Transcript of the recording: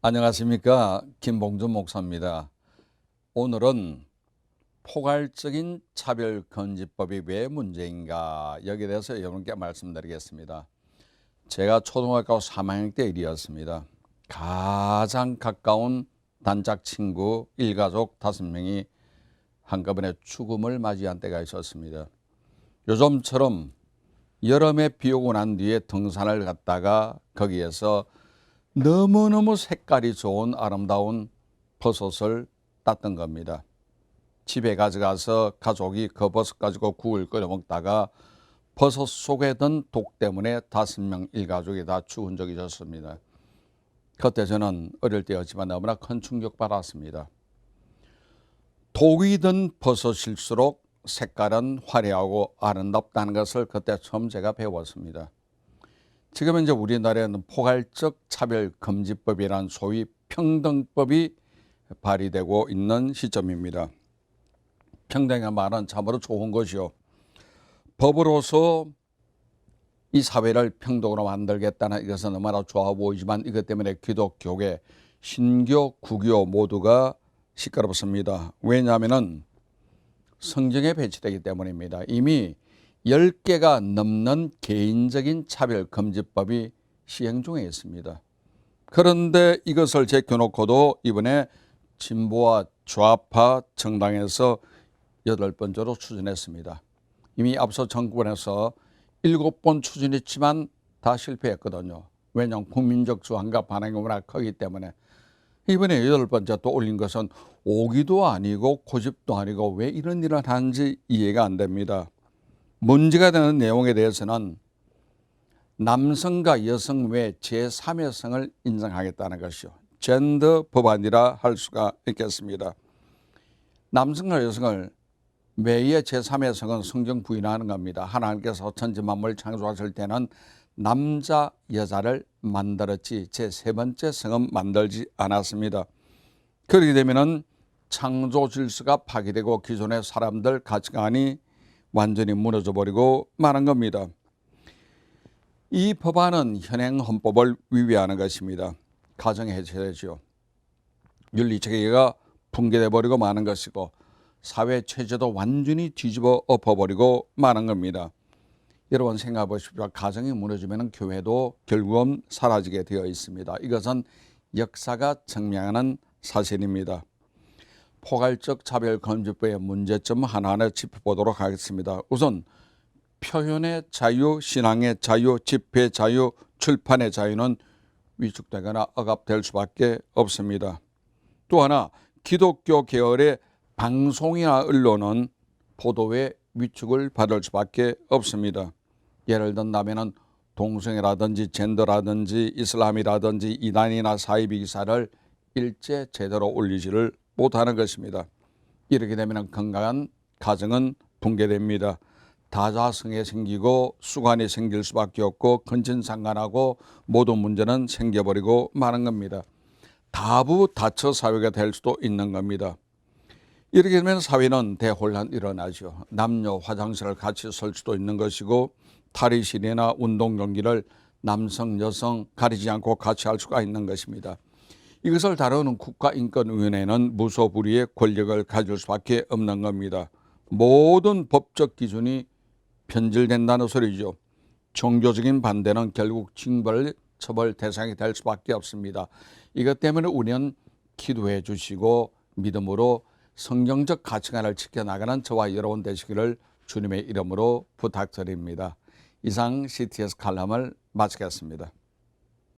안녕하십니까, 김봉준 목사입니다. 오늘은 포괄적인 차별금지법이 왜 문제인가, 여기에 대해서 여러분께 말씀드리겠습니다. 제가 초등학교 3학년 때 일이었습니다. 가장 가까운 단짝 친구 일가족 5명이 한꺼번에 죽음을 맞이한 때가 있었습니다. 요즘처럼 여름에 비 오고 난 뒤에 등산을 갔다가 거기에서 너무너무 색깔이 좋은 아름다운 버섯을 땄던 겁니다. 집에 가져가서 가족이 그 버섯 가지고 국을 끓여 먹다가 버섯 속에 든 독 때문에 5명 일가족이 다 죽은 적이 있었습니다. 그때 저는 어릴 때였지만 너무나 큰 충격받았습니다. 독이 든 버섯일수록 색깔은 화려하고 아름답다는 것을 그때 처음 제가 배웠습니다. 지금 이제 우리나라에는 포괄적 차별금지법이라는 소위 평등법이 발의되고 있는 시점입니다. 평등의 말은 참으로 좋은 것이요. 법으로서 이 사회를 평등으로 만들겠다는 이것은 너무나 좋아 보이지만 이것 때문에 기독교계, 신교, 구교 모두가 시끄럽습니다. 왜냐하면 성경에 배치되기 때문입니다. 이미 10개가 넘는 개인적인 차별금지법이 시행 중에 있습니다. 그런데 이것을 제껴놓고도 이번에 진보와 좌파 정당에서 8번째로 추진했습니다. 이미 앞서 정권에서 7번 추진했지만 다 실패했거든요. 왜냐하면 국민적 저항과 반응이 워낙 크기 때문에. 이번에 8번째 또 올린 것은 오기도 아니고 고집도 아니고 왜 이런 일을 하는지 이해가 안 됩니다. 문제가 되는 내용에 대해서는 남성과 여성 외 제3의 성을 인정하겠다는 것이요. 젠더 법안이라 할 수가 있겠습니다. 남성과 여성을 매의 제3의 성은 성경 부인하는 겁니다. 하나님께서 천지 만물 창조하실 때는 남자 여자를 만들었지 제3번째 성은 만들지 않았습니다. 그렇게 되면은 창조 질서가 파괴되고 기존의 사람들 가치관이 완전히 무너져 버리고 마는 겁니다. 이 법안은 현행 헌법을 위배하는 것입니다. 가정 해체되죠. 윤리 체계가 붕괴돼 버리고 마는 것이고 사회 체제도 완전히 뒤집어 엎어버리고 마는 겁니다. 여러분 생각해 보십시오. 가정이 무너지면 교회도 결국은 사라지게 되어 있습니다. 이것은 역사가 증명하는 사실입니다. 포괄적 차별금지법의 문제점 하나하나 짚어보도록 하겠습니다. 우선 표현의 자유, 신앙의 자유, 집회 자유, 출판의 자유는 위축되거나 억압될 수밖에 없습니다. 또 하나 기독교 계열의 방송이나 언론은 보도에 위축을 받을 수밖에 없습니다. 예를 든다면 동성애라든지 젠더라든지 이슬람이라든지 이단이나 사이비 기사를 일제 제대로 올리지를 못하는 것입니다. 이렇게 되면 건강한 가정은 붕괴됩니다. 다자성애 생기고 수관이 생길 수밖에 없고 근친상간하고 모든 문제는 생겨버리고 마는 겁니다. 다부다처 사회가 될 수도 있는 겁니다. 이렇게 되면 사회는 대혼란 일어나죠. 남녀 화장실을 같이 쓸 수도 있는 것이고 탈의실이나 운동 경기를 남성 여성 가리지 않고 같이 할 수가 있는 것입니다. 이것을 다루는 국가인권위원회는 무소불위의 권력을 가질 수밖에 없는 겁니다. 모든 법적 기준이 변질된다는 소리죠. 종교적인 반대는 결국 징벌 처벌 대상이 될 수밖에 없습니다. 이것 때문에 우리는 기도해 주시고 믿음으로 성경적 가치관을 지켜나가는 저와 여러분 되시기를 주님의 이름으로 부탁드립니다. 이상 CTS 칼럼을 마치겠습니다.